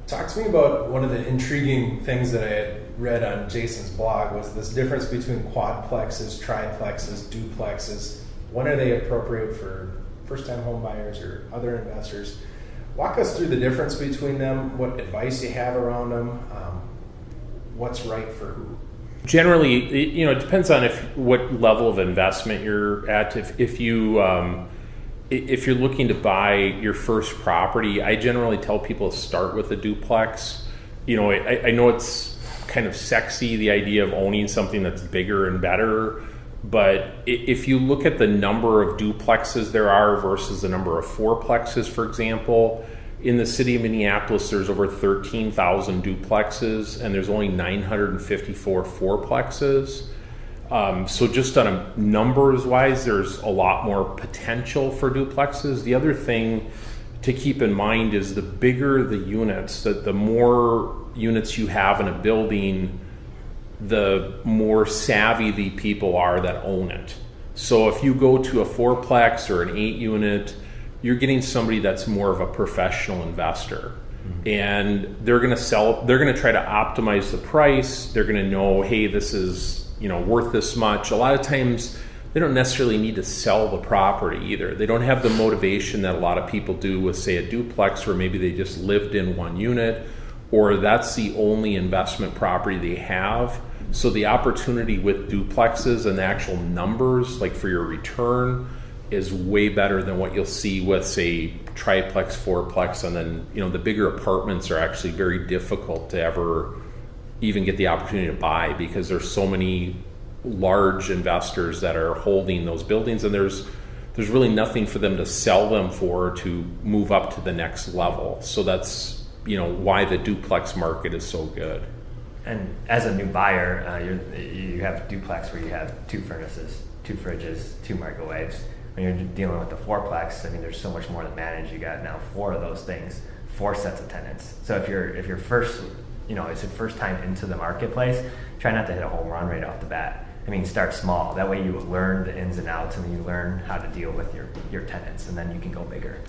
Talk to me about one of the intriguing things that I had read on Jason's blog was this difference between quadplexes, triplexes, duplexes. When are they appropriate for first-time home buyers or other investors? Walk us through the difference between them, what advice you have around them, what's right for who. Generally, it depends on what level of investment you're at. If you're looking to buy your first property, I generally tell people to start with a duplex. I know it's kind of sexy, the idea of owning something that's bigger and better, but if you look at the number of duplexes there are versus the number of fourplexes, for example, in the city of Minneapolis, there's over 13,000 duplexes, and there's only 954 fourplexes. So just on a numbers wise, there's a lot more potential for duplexes. The other thing to keep in mind is the bigger the units, the more units you have in a building, the more savvy the people are that own it. So if you go to a fourplex or an 8 unit, you're getting somebody that's more of a professional investor. Mm-hmm. And they're going to try to optimize the price. They're going to know, hey, this is worth this much. A lot of times they don't necessarily need to sell the property either. They don't have the motivation that a lot of people do with, say, a duplex, where maybe they just lived in one unit, or that's the only investment property they have. So the opportunity with duplexes and the actual numbers, like for your return, is way better than what you'll see with, say, triplex, fourplex, and then the bigger apartments are actually very difficult to ever even get the opportunity to buy, because there's so many large investors that are holding those buildings, and there's really nothing for them to sell them for to move up to the next level. So that's why the duplex market is so good. And as a new buyer, you have a duplex where you have 2 furnaces, 2 fridges, 2 microwaves. When you're dealing with the fourplex, there's so much more to manage. You got now 4 of those things, 4 sets of tenants. So if you're first, it's your first time into the marketplace, try not to hit a home run right off the bat. Start small. That way you learn the ins and outs, and you learn how to deal with your tenants, and then you can go bigger.